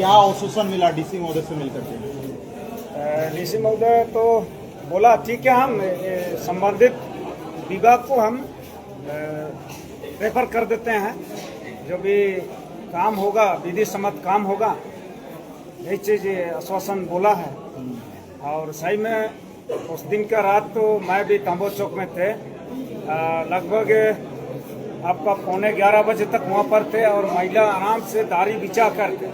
क्या आश्वासन मिला डीसी महोदय से मिलकर के? डीसी महोदय तो बोला ठीक है, हम संबंधित विभाग को हम रेफर कर देते हैं, जो भी काम होगा विधि सम्मत काम होगा, यही चीज़ आश्वासन बोला है। और सही में उस दिन का रात तो मैं भी तांबो चौक में थे, लगभग आपका 11:15 बजे तक वहाँ पर थे और महिला आराम से दाढ़ी बिछा कर थे,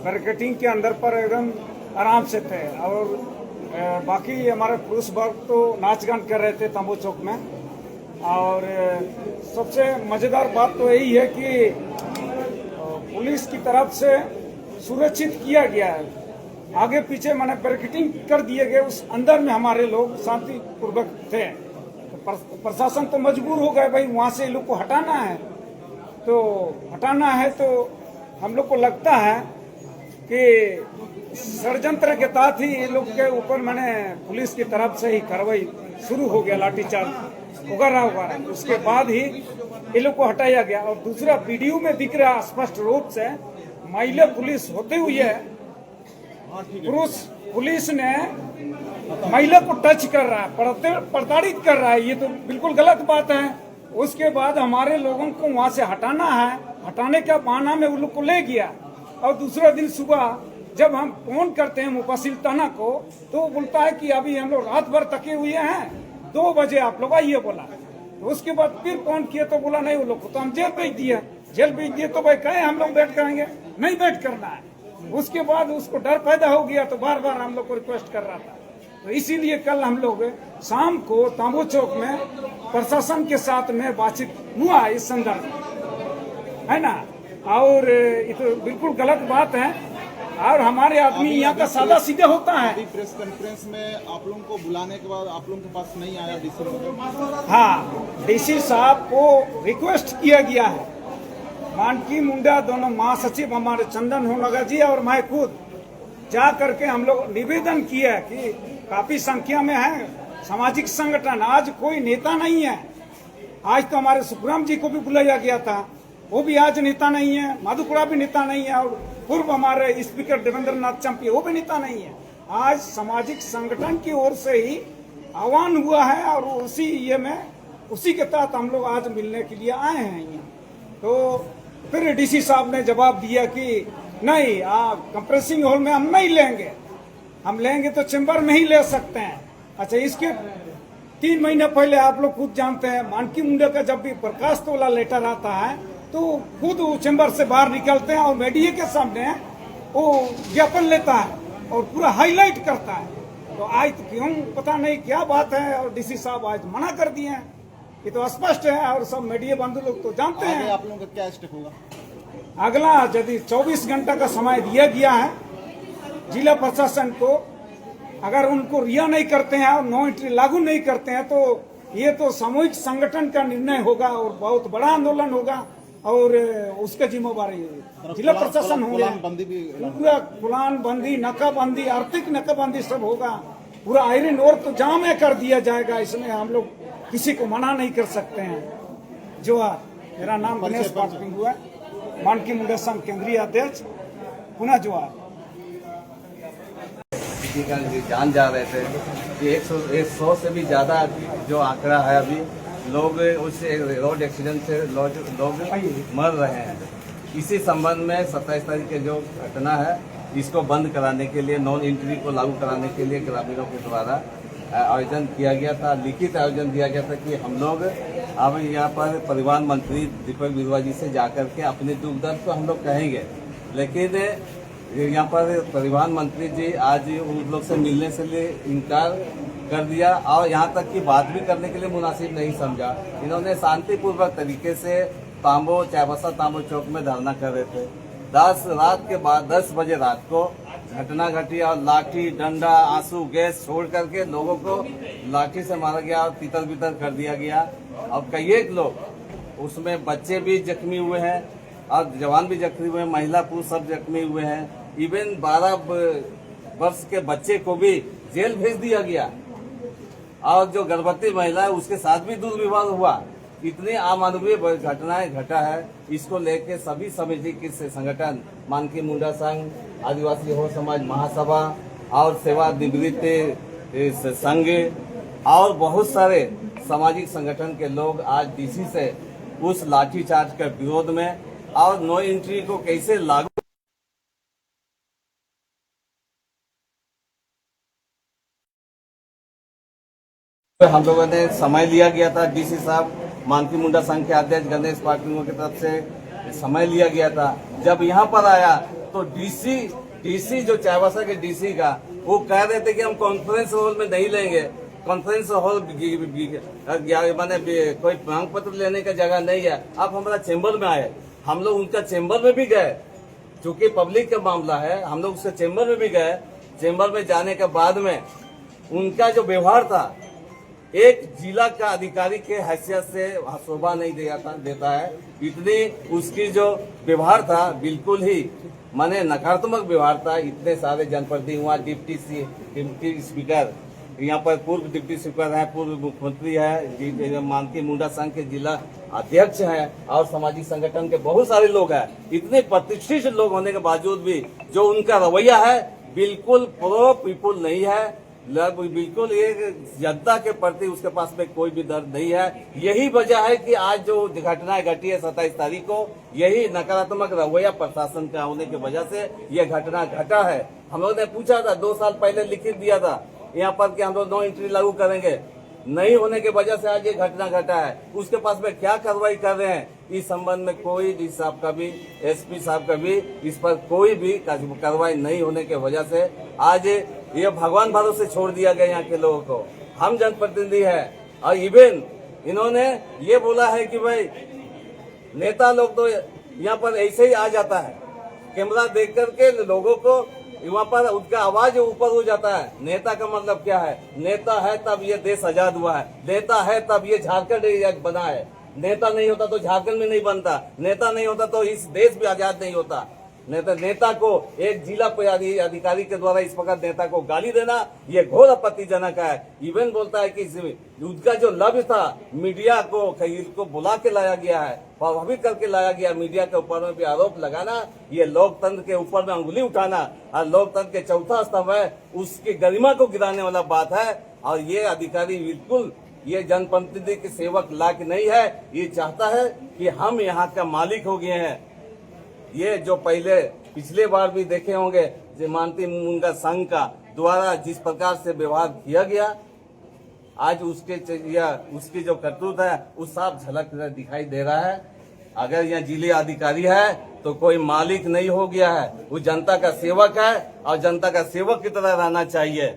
बैरिकेडिंग के अंदर पर एकदम आराम से थे। और बाकी हमारे पुरुष वर्ग तो नाच गान कर रहे थे तांबो चौक में। और सबसे मज़ेदार बात तो यही है कि पुलिस की तरफ से सुरक्षित किया गया है, आगे पीछे मैंने बैरिकेडिंग कर दिए गए, उस अंदर में हमारे लोग शांतिपूर्वक थे। तो प्रशासन तो मजबूर हो गए, भाई वहाँ से लोग को हटाना है, तो हटाना है। तो हम लोग को लगता है कि षड्यंत्र के तहत ही ये लोग के ऊपर मैंने पुलिस की तरफ से ही कार्रवाई शुरू हो गया, लाठीचार्ज वगैरह। उसके बाद ही ये लोग को हटाया गया। और दूसरा वीडियो में दिख रहा स्पष्ट रूप से, महिला पुलिस होते हुए पुरुष पुलिस ने महिला को टच कर रहा है, प्रताड़ित कर रहा है, ये तो बिल्कुल गलत बात है। उसके बाद हमारे लोगों को वहां से हटाना है, हटाने का बहाना में उन लोग को ले गया। और दूसरा दिन सुबह जब हम फोन करते हैं मुफस्सिल थाना को, तो बोलता है कि अभी हम लोग रात भर थके हुए हैं, 2 बजे आप लोग आइए बोला। तो उसके बाद फिर फोन किए तो बोला नहीं, वो लोग को तो हम जेल भेज दिए। तो भाई कहे हम लोग वेट करेंगे, नहीं वेट करना है। उसके बाद उसको डर पैदा हो गया, तो बार बार हम लोग को रिक्वेस्ट कर रहा था। तो इसीलिए कल हम लोग शाम को तांबो चौक में प्रशासन के साथ में बातचीत हुआ इस संदर्भ में, है ना। और ये तो बिल्कुल गलत बात है। और हमारे आदमी यहाँ का सादा सीधे होता है। प्रेस कॉन्फ्रेंस में आप लोगों को बुलाने के बाद आप लोगों के पास नहीं आया डीसी महोदय? हाँ, डीसी साहब को रिक्वेस्ट किया गया है। मानकी मुंडा दोनों महासचिव हमारे चंदन होनगर जी और मैं खुद जा करके हम लोग निवेदन किया कि काफी संख्या में है सामाजिक संगठन, आज कोई नेता नहीं है। आज तो हमारे सुखराम जी को भी बुलाया गया था, वो भी आज नेता नहीं है। मधुपुरा भी नेता नहीं है। और पूर्व हमारे स्पीकर देवेंद्र नाथ चंपी, वो भी नेता नहीं है। आज सामाजिक संगठन की ओर से ही आह्वान हुआ है और उसी ये में उसी के तहत हम लोग आज मिलने के लिए आए हैं यहाँ। तो फिर डीसी साहब ने जवाब दिया कि नहीं, आप कंप्रेसिंग हॉल में हम नहीं लेंगे, हम लेंगे तो चेंबर में ही ले सकते हैं। अच्छा, इसके 3 महीने पहले आप लोग खुद जानते हैं, मानकी मुंडा का जब भी बर्खास्त वाला लेटर आता है तो खुद वो चेंबर से बाहर निकलते हैं और मीडिया के सामने वो ज्ञापन लेता है और पूरा हाईलाइट करता है। तो आज तो क्यों पता नहीं क्या बात है, और डीसी साहब आज मना कर दिए हैं। ये तो स्पष्ट है और सब मीडिया बंधु लोग तो जानते हैं। आप लोगों का क्या स्टेप होगा? अगला यदि 24 घंटा का समय दिया गया है जिला प्रशासन को, अगर उनको रिहा नहीं करते हैं और नो एंट्री लागू नहीं करते हैं तो ये तो सामूहिक संगठन का निर्णय होगा और बहुत बड़ा आंदोलन होगा। और उसका जिम्मेवारी जिला प्रशासन होगा। पूरा कुलान बंदी, नाकाबंदी, आर्थिक नाकाबंदी सब होगा। पूरा आयरन और तो जाम कर दिया जाएगा। इसमें हम लोग किसी को मना नहीं कर सकते हैं। जोहार, मेरा नाम गणेश पाटिल हुआ, मानकी मुंडा संघ केंद्रीय अध्यक्ष, पुनः जोहार। जान जा रहे थे कि 100 से भी ज्यादा जो आंकड़ा है अभी लोग उससे रोड एक्सीडेंट से लोग मर रहे हैं। इसी संबंध में 27 तारीख के जो घटना है इसको बंद कराने के लिए, नॉन एंट्री को लागू कराने के लिए ग्रामीणों के द्वारा आयोजन किया गया था, लिखित आयोजन दिया गया था कि हम लोग अब यहाँ पर परिवहन मंत्री दीपक बिरुआ जी से जाकर के अपने दुख दर्द को हम लोग कहेंगे। लेकिन यहाँ पर परिवहन मंत्री जी आज उन लोग से मिलने से लिए इनकार कर दिया और यहाँ तक कि बात भी करने के लिए मुनासिब नहीं समझा। इन्होंने शांतिपूर्वक तरीके से चाईबासा तांबो चौक में धरना कर रहे थे। 10 बजे रात को घटना घटी और लाठी, डंडा, आंसू गैस छोड़ करके लोगों को लाठी से मारा गया और तितर बितर कर दिया गया। और कई एक लोग, उसमें बच्चे भी जख्मी हुए हैं और जवान भी जख्मी हुए हैं, महिला पुरुष सब जख्मी हुए हैं। इवन 12 वर्ष के बच्चे को भी जेल भेज दिया गया और जो गर्भवती महिला है उसके साथ भी दुर्व्यवहार हुआ। इतनी अमानवीय घटनाएं घटा है, इसको लेके सभी सामाजिक संगठन मानकी मुंडा संघ, आदिवासी हो समाज महासभा और सेवानिवृत्त संघ और बहुत सारे सामाजिक संगठन के लोग आज डीसी से उस लाठीचार्ज के विरोध में और नो एंट्री को कैसे लागू हम लोगों ने समय लिया गया था। डीसी साहब मानकी मुंडा संघ के अध्यक्ष गणेश पाटिल की तरफ से समय लिया गया था। जब यहाँ पर आया तो डीसी जो चाईबासा के डीसी का वो कह रहे थे कि हम कॉन्फ्रेंस हॉल में नहीं लेंगे, कॉन्फ्रेंस हॉल माने कोई मांग पत्र लेने का जगह नहीं है। अब हमारा चेंबर में आए, हम लोग उनका चेंबर में भी गए, चूंकि पब्लिक का मामला है, हम लोग उसके चेंबर में भी गए। चेंबर में जाने के बाद में उनका जो व्यवहार था एक जिला का अधिकारी के हैसियत से शोभा नहीं देता है। इतनी उसकी जो व्यवहार था बिल्कुल ही माने नकारात्मक व्यवहार था। इतने सारे जनप्रतिनिधि हुआ, डिप्टी स्पीकर यहाँ पर पूर्व डिप्टी स्पीकर है, पूर्व मुख्यमंत्री है, मानकी मुंडा संघ के जिला अध्यक्ष हैं और सामाजिक संगठन के बहुत सारे लोग हैं। इतने प्रतिष्ठित लोग होने के बावजूद भी जो उनका रवैया है बिल्कुल प्रो पीपुल नहीं है, बिल्कुल ये जनता के प्रति उसके पास में कोई भी दर्द नहीं है। यही वजह है कि आज जो घटनाएं घटी है 27 तारीख को, यही नकारात्मक रवैया प्रशासन का होने की वजह से ये घटना घटा है। हम लोगों ने पूछा था 2 साल पहले लिखित दिया था यहाँ पर कि हम लोग नो एंट्री लागू करेंगे, नहीं होने की वजह से आज ये घटना घटा है। उसके पास में क्या कार्रवाई कर रहे हैं इस संबंध में कोई डी साहब का भी, एसपी साहब का भी इस पर कोई भी कार्रवाई नहीं होने की वजह से आज ये भगवान भरोसे छोड़ दिया गया यहाँ के लोगों को। हम जनप्रतिनिधि है और इवन इन्होंने ये बोला है कि भाई नेता लोग तो यहाँ पर ऐसे ही आ जाता है, कैमरा देख करके लोगों को वहाँ पर उनका आवाज ऊपर हो जाता है। नेता का मतलब क्या है? नेता है तब ये देश आजाद हुआ है, नेता है तब ये झारखंड बना है। नेता नहीं होता तो झारखंड में नहीं बनता, नेता नहीं होता तो इस देश भी आजाद नहीं होता। नेता को एक जिला अधिकारी के द्वारा इस प्रकार नेता को गाली देना ये घोर आपत्तिजनक है। इवन बोलता है कि उसका जो लक्ष्य था मीडिया को बुला के लाया गया है, प्रभावित करके लाया गया, मीडिया के ऊपर में भी आरोप लगाना, ये लोकतंत्र के ऊपर में अंगुली उठाना और लोकतंत्र के चौथा स्तंभ है उसकी गरिमा को गिराने वाला बात है। और ये अधिकारी बिल्कुल ये जनप्रतिनिधि के सेवक लायक नहीं है। ये चाहता है कि हम यहाँ का मालिक हो गए हैं। ये जो पिछले बार भी देखे होंगे जो मानती मुंडा संघ का द्वारा जिस प्रकार से व्यवहार किया गया, आज उसकी जो करतूत है उस साफ झलक दिखाई दे रहा है। अगर यह जिले अधिकारी है तो कोई मालिक नहीं हो गया है, वो जनता का सेवक है और जनता का सेवक की तरह रहना चाहिए।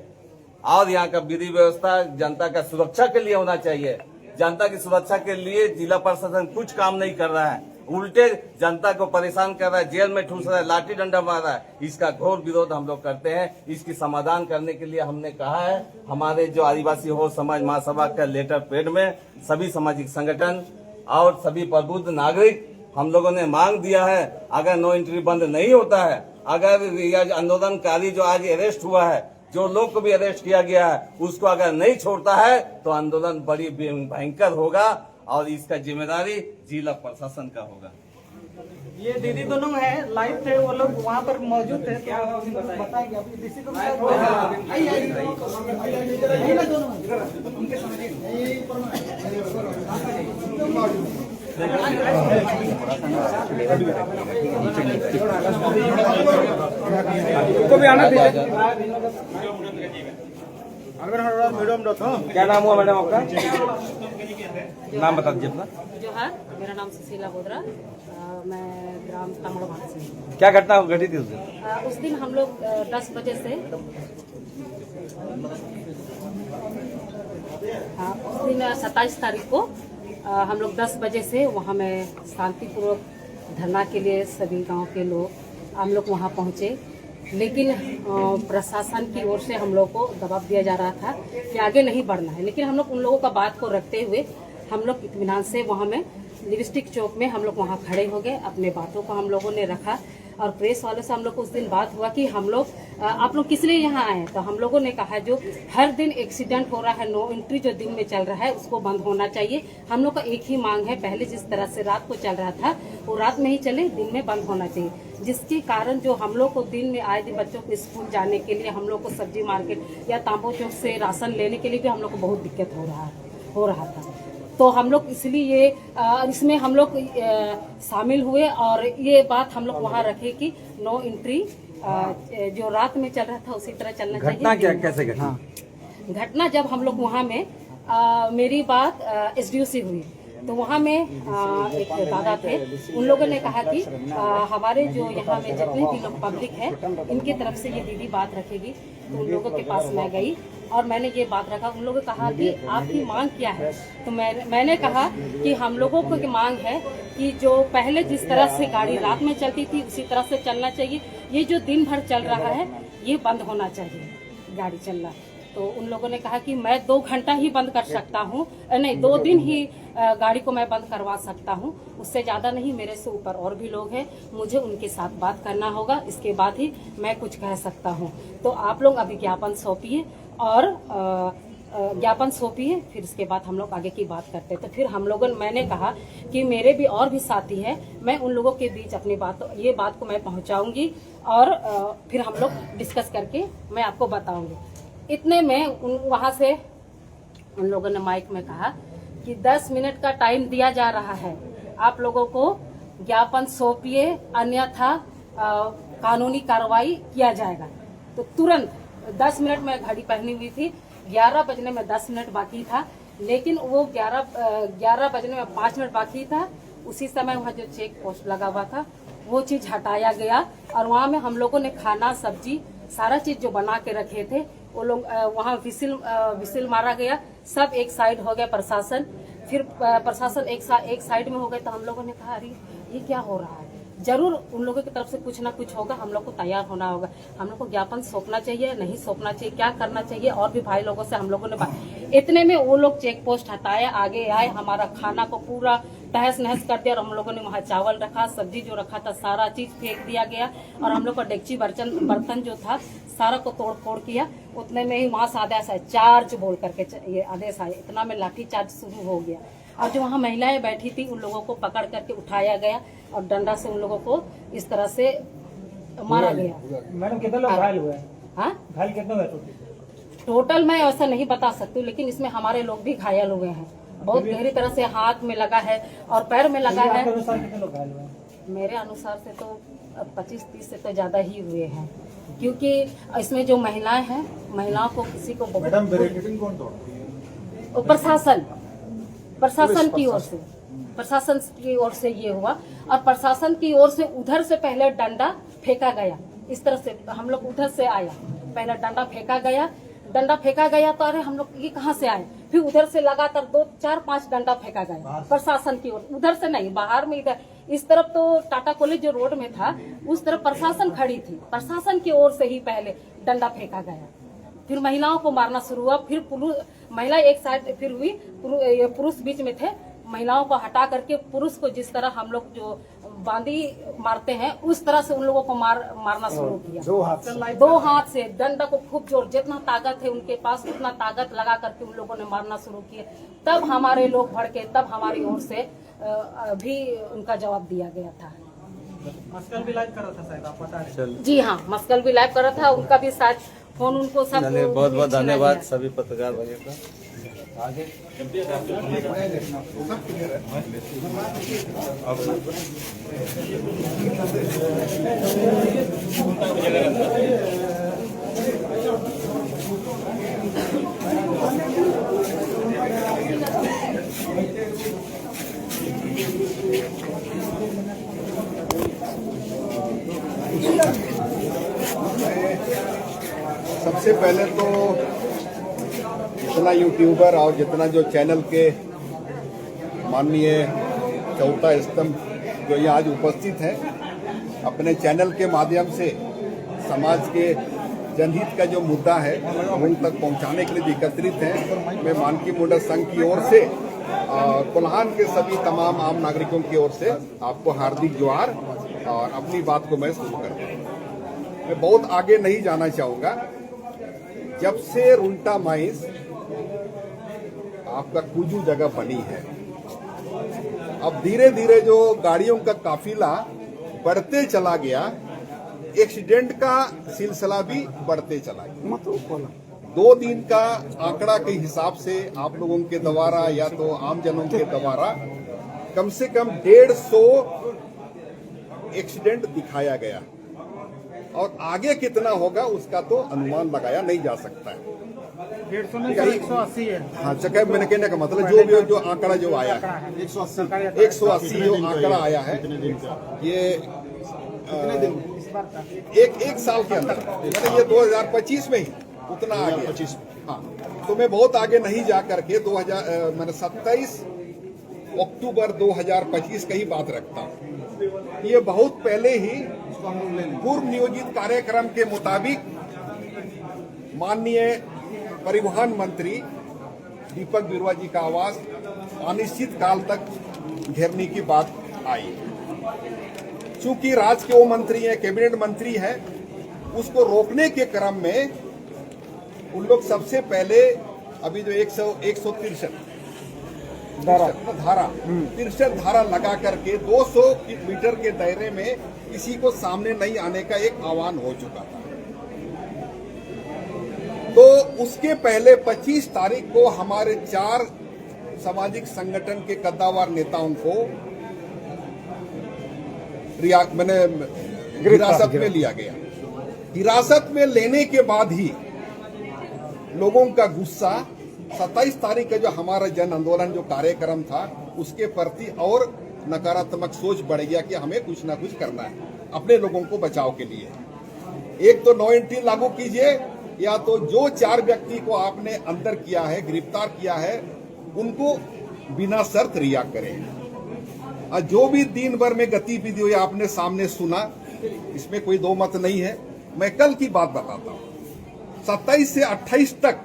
और यहाँ का विधि व्यवस्था जनता का सुरक्षा के लिए होना चाहिए। जनता की सुरक्षा के लिए जिला प्रशासन कुछ काम नहीं कर रहा है, उल्टे जनता को परेशान कर रहा है, जेल में ठूस रहा है, लाठी डंडा मार रहा है। इसका घोर विरोध हम लोग करते हैं। इसकी समाधान करने के लिए हमने कहा है हमारे जो आदिवासी हो समाज महासभा का लेटर पैड में सभी सामाजिक संगठन और सभी प्रबुद्ध नागरिक हम लोगों ने मांग दिया है। अगर नो एंट्री बंद नहीं होता है, अगर आंदोलनकारी जो आज अरेस्ट हुआ है, जो लोग को भी अरेस्ट किया गया है, उसको अगर नहीं छोड़ता है तो आंदोलन बड़ी भयंकर होगा और इसका जिम्मेदारी जिला प्रशासन का होगा। ये दीदी दोनों हैं, लाइव थे, वो लोग वहाँ पर मौजूद थे। क्या बताएंगे अभी डीसी को? को भी आना दीजिए। क्या नाम हुआ मैडम आपका? नाम बता दीजिए अपना। जोहार, मेरा नाम सुशीला बोदरा, मैं ग्राम तामड़बाग से। क्या घटना घटी थी उस दिन? उस दिन हम लोग 10 बजे से उस दिन 27 तारीख को हम लोग 10 बजे से वहाँ में शांतिपूर्वक धरना के लिए सभी गांव के लोग हम लोग वहाँ पहुँचे। लेकिन प्रशासन की ओर से हम लोग को दबाव दिया जा रहा था कि आगे नहीं बढ़ना है। लेकिन हम लोग उन लोगों का बात को रखते हुए हम लोग इत्मीनान से वहाँ में लिपस्टिक चौक में हम लोग वहाँ खड़े हो गए, अपने बातों को हम लोगों ने रखा और प्रेस वालों से हम लोग को उस दिन बात हुआ कि हम लोग आप लोग किस लिए यहाँ आए हैं। तो हम लोगों ने कहा जो हर दिन एक्सीडेंट हो रहा है, नो एंट्री जो दिन में चल रहा है उसको बंद होना चाहिए। हम लोग का एक ही मांग है, पहले जिस तरह से रात को चल रहा था वो रात में ही चले, दिन में बंद होना चाहिए। जिसके कारण जो हम लोग को दिन में आए दिन बच्चों को स्कूल जाने के लिए, हम लोग को सब्जी मार्केट या तांबो चौक से राशन लेने के लिए भी हम लोग को बहुत दिक्कत हो रहा था। तो हम लोग इसलिए इसमें हम लोग शामिल हुए और ये बात हम लोग वहाँ रखे कि नो एंट्री जो रात में चल रहा था उसी तरह चलना चाहिए। घटना क्या कैसे घटी? घटना जब हम लोग वहाँ में मेरी बात SDO से हुई तो वहाँ में एक दादा थे, उन लोगों ने कहा कि हमारे जो यहाँ में जितने भी लोग पब्लिक है इनकी तरफ से ये दीदी बात रखेगी। तो उन लोगों के पास मैं गई और मैंने ये बात रखा। उन लोगों ने कहा कि आपकी मांग क्या है। तो मैंने कहा कि हम लोगों की मांग है कि जो पहले जिस तरह से गाड़ी रात में चलती थी उसी तरह से चलना चाहिए। ये जो दिन भर चल रहा है ये बंद होना चाहिए गाड़ी चलना। तो उन लोगों ने कहा कि मैं 2 घंटा ही बंद कर सकता हूँ, नहीं 2 दिन ही गाड़ी को मैं बंद करवा सकता हूँ, उससे ज़्यादा नहीं। मेरे से ऊपर और भी लोग हैं, मुझे उनके साथ बात करना होगा, इसके बाद ही मैं कुछ कह सकता हूँ। तो आप लोग अभी ज्ञापन सौंपिए और ज्ञापन सौंपिए, फिर इसके बाद हम लोग आगे की बात करते हैं। तो फिर हम लोगों मैंने कहा कि मेरे भी और भी साथी हैं, मैं उन लोगों के बीच अपनी ये बात को मैं पहुँचाऊँगी और फिर हम लोग डिस्कस करके मैं आपको बताऊँगी। इतने में वहाँ से उन लोगों ने माइक में कहा कि 10 मिनट का टाइम दिया जा रहा है, आप लोगों को ज्ञापन सौंपिए, अन्यथा कानूनी कार्रवाई किया जाएगा। तो तुरंत 10 मिनट में घड़ी पहनी हुई थी, 11 बजने में 10 मिनट बाकी था, लेकिन वो 11 बजने में 5 मिनट बाकी था। उसी समय वहाँ जो चेक पोस्ट लगा हुआ था वो चीज़ हटाया गया और वहाँ में हम लोगों ने खाना सब्जी सारा चीज़ जो बना के रखे थे वो लोग वहाँ विसिल मारा गया, सब एक साइड हो गया प्रशासन। फिर प्रशासन एक साइड में हो गए। तो हम लोगों ने कहा अरे ये क्या हो रहा है, जरूर उन लोगों की तरफ से कुछ ना कुछ होगा, हम लोग को तैयार होना होगा। हम लोग को ज्ञापन सौंपना चाहिए, नहीं सौंपना चाहिए, क्या करना चाहिए। और भी भाई लोगों से हम लोगों ने बात, इतने में वो लोग चेक पोस्ट हटाया, आगे आए, हमारा खाना को पूरा तहस नहस कर दिया। और हम लोगों ने वहाँ चावल रखा, सब्जी जो रखा था सारा चीज फेंक दिया गया और हम लोग का डेगची बर्तन जो था सारा को तोड़ फोड़ किया। उतने में ही वहाँ से आदेश आए, चार्ज बोल करके ये आदेश आए। इतना में लाठी चार्ज शुरू हो गया और जो वहाँ महिलाएं बैठी थी उन लोगों को पकड़ करके उठाया गया और डंडा से उन लोगों को इस तरह से मारा गया। मैडम कितने लोग घायल हुए? हाँ, घायल कितने हुए टोटल मैं ऐसा नहीं बता सकती, लेकिन इसमें हमारे लोग भी घायल हुए हैं। बहुत गहरी तरह से हाथ में लगा है और पैर में लगा है। कितने लोग घायल हुए? मेरे अनुसार से तो 25-30 से तो ज्यादा ही हुए हैं, क्योंकि इसमें जो महिलाएं हैं, महिलाओं को किसी को मैडम बैरिकेडिंग कौन तोड़ती है? प्रशासन की ओर से, प्रशासन की ओर से ये हुआ। और प्रशासन की ओर से उधर से पहले डंडा फेंका गया, इस तरह से हम लोग उधर से आया, पहले डंडा फेंका गया तो अरे हम लोग ये कहाँ से आए, फिर उधर से लगातार 2, 4, 5 डंडा फेंका गया प्रशासन की ओर, उधर से नहीं, बाहर में इधर इस तरफ तो टाटा कॉलेज जो रोड में था उस तरफ प्रशासन खड़ी थी, प्रशासन की ओर से ही पहले डंडा फेंका गया। फिर महिलाओं को मारना शुरू हुआ, फिर महिला एक साइड फिर हुई, पुरुष बीच में थे, महिलाओं को हटा करके पुरुष को जिस तरह हम लोग जो बांदी मारते हैं उस तरह से उन लोगों को मारना शुरू किया। 2 हाथ से डंडा को खूब जोर, जितना ताकत है उनके पास उतना ताकत लगा करके उन लोगों ने मारना शुरू किया। तब हमारे लोग भड़के, तब हमारी ओर से भी उनका जवाब दिया गया था। मस्कल भी लाइव कर रहा था शायद, आप बता रहे हैं? जी हाँ, मस्कल भी लाइव कर रहा था, उनका भी शायद फोन उनको सब बहुत बहुत धन्यवाद सभी पत्रकार भाइयों का। आगे सबसे पहले तो जितना यूट्यूबर और जितना जो चैनल के माननीय चौथा स्तंभ जो ये आज उपस्थित है, अपने चैनल के माध्यम से समाज के जनहित का जो मुद्दा है उन तक पहुंचाने के लिए एकत्रित हैं। मैं मानकी मुंडा संघ की ओर से कोल्हान के सभी तमाम आम नागरिकों की ओर से आपको हार्दिक जोहार और अपनी बात को मैं शुरू कर दूं। मैं बहुत आगे नहीं जाना चाहूंगा। जब से रुंटा माइंस आपका कुजू जगह बनी है, अब धीरे धीरे जो गाड़ियों का काफिला बढ़ते चला गया, एक्सीडेंट का सिलसिला भी बढ़ते चला गया। 2 दिन का आंकड़ा के हिसाब से आप लोगों के द्वारा या तो आम जनों के द्वारा कम से कम 150 एक्सीडेंट दिखाया गया, और आगे कितना होगा उसका तो अनुमान लगाया नहीं जा सकता है। 150 नहीं 180 है। हाँ, चक्कर मैंने कहने का मतलब जो आंकड़ा जो आया है 180 जो आंकड़ा आया है, ये एक साल के अंदर, मतलब ये 2025 में ही उतना आ गया। हाँ, तो मैं बहुत आगे नहीं जा करके 27 अक्टूबर 2025 का ही बात रखता हूँ। ये बहुत पहले ही पूर्व नियोजित कार्यक्रम के मुताबिक माननीय परिवहन मंत्री दीपक बिरुआ जी का आवास अनिश्चित काल तक घेरने की बात आई। चूंकि राज्य के वो मंत्री हैं, कैबिनेट मंत्री हैं, उसको रोकने के क्रम में उन लोग सबसे पहले अभी जो 163 धारा लगा करके 200 मीटर के दायरे में किसी को सामने नहीं आने का एक आह्वान हो चुका था। तो उसके पहले 25 तारीख को हमारे 4 सामाजिक संगठन के कद्दावर नेताओं को हिरासत में लिया गया। हिरासत में लेने के बाद ही लोगों का गुस्सा 27 तारीख का जो हमारा जन आंदोलन जो कार्यक्रम था उसके प्रति और नकारात्मक सोच बढ़ गया कि हमें कुछ ना कुछ करना है अपने लोगों को बचाव के लिए। एक तो नो एंट्री लागू कीजिए, या तो जो 4 व्यक्ति को आपने अंदर किया है, गिरफ्तार किया है, उनको बिना शर्त रिहा करें। और जो भी दिन भर में गतिविधि हुई आपने सामने सुना, इसमें कोई दो मत नहीं है। मैं कल की बात बताता हूं। 27 से 28 तक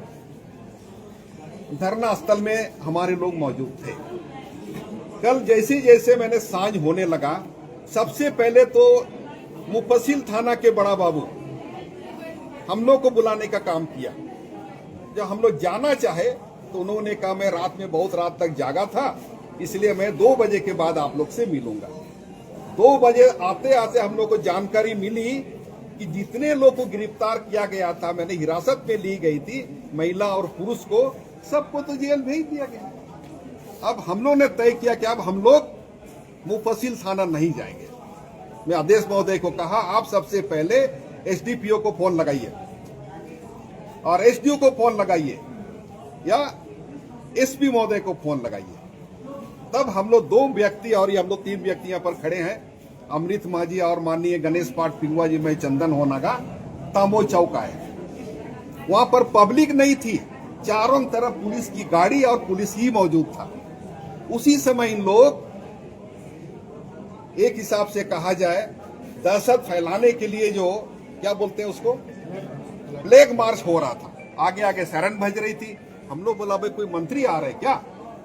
धरना स्थल में हमारे लोग मौजूद थे। कल जैसे जैसे मैंने सांझ होने लगा, सबसे पहले तो मुफस्सिल थाना के बड़ा बाबू हम लोग को बुलाने का काम किया। जब हम लोग जाना चाहे तो उन्होंने कहा मैं रात में बहुत रात तक जागा था, इसलिए मैं 2 बजे के बाद आप लोग से मिलूंगा। 2 बजे आते आते हम लोग को जानकारी मिली कि जितने लोग को गिरफ्तार किया गया था, मैंने हिरासत में ली गई थी, महिला और पुरुष को, सबको तो जेल भेज दिया गया। अब हम लोग ने तय किया कि अब हम लोग मुफस्सिल थाना नहीं जाएंगे। मैं आदेश महोदय को कहा आप सबसे पहले एसडीपीओ को फोन लगाइए और एसडीओ को फोन लगाइए या एसपी महोदय को फोन लगाइए। तब हम लोग 2 व्यक्ति और हम लोग 3 व्यक्ति यहाँ पर खड़े हैं, अमृत माझी और माननीय गणेश पाठ पिंगुआ जी में चंदन होनागा तामो चौक आए। वहां पर पब्लिक नहीं थी, चारों तरफ पुलिस की गाड़ी और पुलिस ही मौजूद था। उसी समय इन लोग एक हिसाब से कहा जाए दहशत फैलाने के लिए जो क्या बोलते हैं उसको फ्लैग मार्च हो रहा था, आगे आगे सायरन बज रही थी। हम लोग बोला भाई कोई मंत्री आ रहे क्या,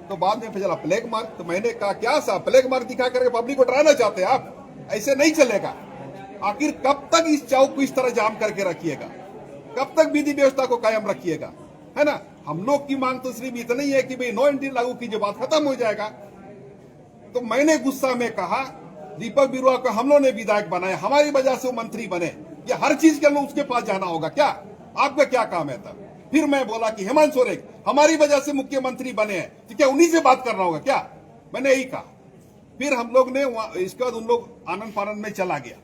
तो बाद में चला फ्लैग मार्च। तो मैंने कहा क्या साहब फ्लैग मार्च दिखा करके पब्लिक को डराना चाहते हैं आप, ऐसे नहीं चलेगा। आखिर कब तक इस चौक को इस तरह जाम करके रखिएगा, कब तक विधि व्यवस्था को कायम रखिएगा, है ना। हम लोग की मांग तो सिर्फ इतना ही है कि भाई नो एंट्री लागू कीजिए, बात खत्म हो जाएगा। तो मैंने गुस्सा में कहा दीपक बिरुआ को हम लोग ने विधायक बनाया, हमारी वजह से वो मंत्री बने, ये हर चीज के लिए उसके पास जाना होगा क्या, आपका क्या काम है। तब फिर मैं बोला कि हेमंत सोरेन हमारी वजह से मुख्यमंत्री बने हैं, तो क्या उन्हीं से बात करना होगा क्या, मैंने यही कहा। फिर हम लोग ने इसके बाद उन लोग आनंद फानंद में चला गया।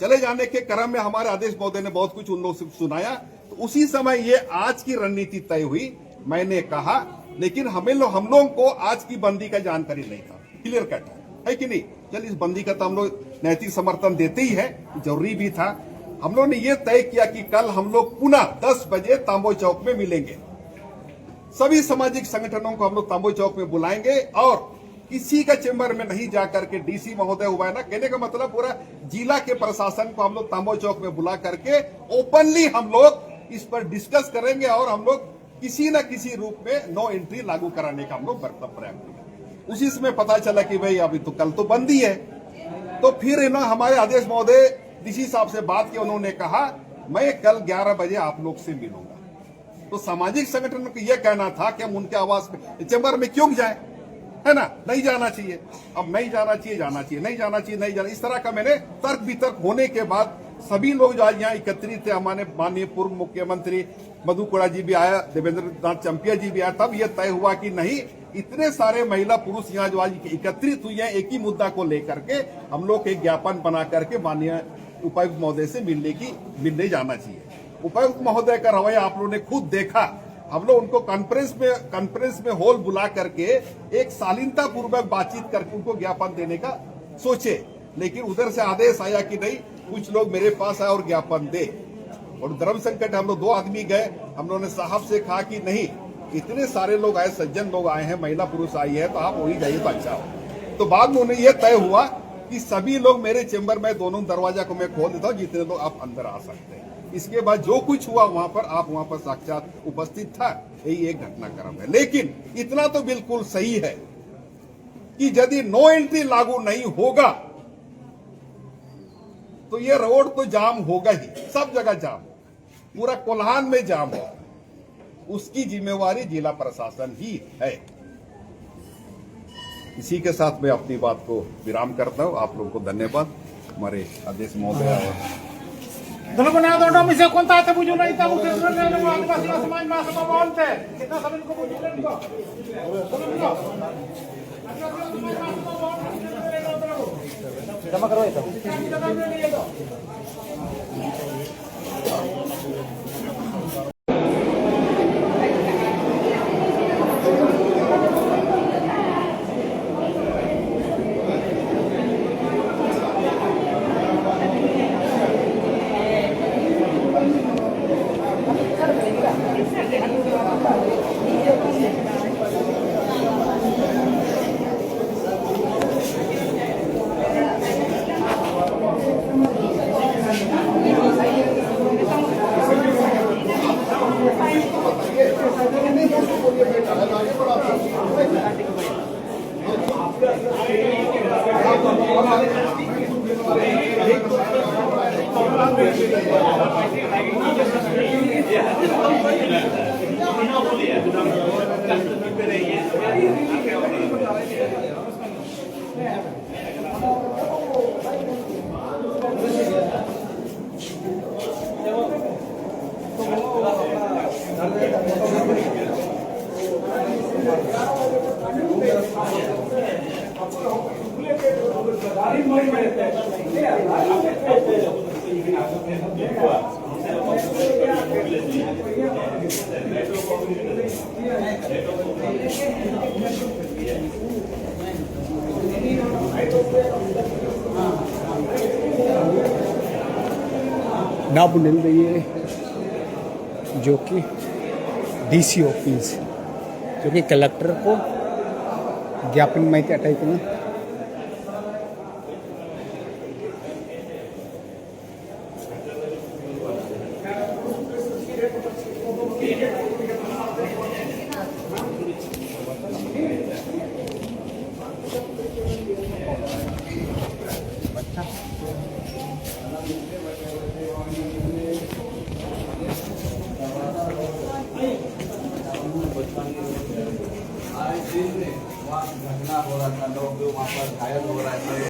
चले जाने के क्रम में हमारे आदेश महोदय ने बहुत कुछ उन लोग से सुनाया। तो उसी समय ये आज की रणनीति तय हुई। मैंने कहा लेकिन हम लोगों को आज की बंदी का जानकारी नहीं था, क्लियर कट है कि नहीं। चल इस बंदी का तो हम लोग नैतिक समर्थन देते ही है, जरूरी भी था। हम लोग ने ये तय किया कि कल हम लोग पुनः 10 बजे तांबो चौक में मिलेंगे। सभी सामाजिक संगठनों को हम लोग तांबो चौक में बुलाएंगे और किसी का चेंबर में नहीं जाकर के डीसी महोदय हुआ है ना, कहने का मतलब पूरा जिला के प्रशासन को हम लोग तांबो चौक में बुला करके ओपनली हम लोग इस पर डिस्कस करेंगे और हम लोग किसी न किसी रूप में नो एंट्री लागू कराने का हम लोग प्रयास करेंगे। उसी समय पता चला कि भाई अभी तो कल तो बंदी है, तो फिर हमारे आदेश महोदय डीसी साहब से बात की, उन्होंने कहा मैं कल 11 बजे आप लोग से मिलूंगा। तो सामाजिक संगठन को यह कहना था कि हम उनके आवास में चैम्बर में क्यों जाए, है ना, नहीं जाना चाहिए, अब नहीं जाना चाहिए, जाना चाहिए, नहीं जाना चाहिए, नहीं जाना, इस तरह का मैंने तर्क वितर्क होने के बाद सभी लोग जो आज यहाँ एकत्रित थे, हमारे माननीय पूर्व मुख्यमंत्री मधु कोड़ा जी भी आया, देवेंद्र नाथ चंपिया जी भी आया, तब यह तय हुआ कि नहीं, इतने सारे महिला पुरुष यहाँ जो आज एकत्रित हुए हैं एक ही मुद्दा को लेकर के, हम लोग एक ज्ञापन बना करके माननीय उपायुक्त महोदय से मिलने जाना चाहिए। उपायुक्त महोदय का रवैया आप लोगों ने खुद देखा। हम लोग उनको कॉन्फ्रेंस में हॉल बुला करके एक शालीनता पूर्वक बातचीत करके उनको ज्ञापन देने का सोचे, लेकिन उधर से आदेश आया कि नहीं, कुछ लोग मेरे पास आए और ज्ञापन दे। और धर्म संकट हम लोग 2 आदमी गए, हम लोगों ने साहब से कहा कि नहीं, इतने सारे लोग आए, सज्जन लोग आए हैं, महिला पुरुष आई है, तो आप वही जाइए तो अच्छा हो। तो बाद में उन्हें यह तय हुआ कि सभी लोग मेरे चेंबर में, दोनों दरवाजा को मैं खोल देता हूँ, जितने लोग आप अंदर आ सकते हैं। इसके बाद जो कुछ हुआ वहां पर, आप वहां पर साक्षात उपस्थित था, यही एक घटनाक्रम है। लेकिन इतना तो बिल्कुल सही है कि यदि नो एंट्री लागू नहीं होगा तो ये रोड तो जाम होगा ही, सब जगह जाम, पूरा कोल्हान में जाम होगा, उसकी जिम्मेवारी जिला प्रशासन ही है। इसी के साथ मैं अपनी बात को विराम करता हूं। आप लोगों को धन्यवाद। हमारे आदेश महोदय कोणता आता बुजू नाही त्या आदिवासी समाज महासभा बोलते कितना सब इनको बुजू जमा करो ये नाप मिल रही है जो कि डीसी ऑफिस, जो कि कलेक्टर को ज्ञापन माहिती अटैक में घटना हो रहा था, लोग वहाँ पर घायल हो रहे थे।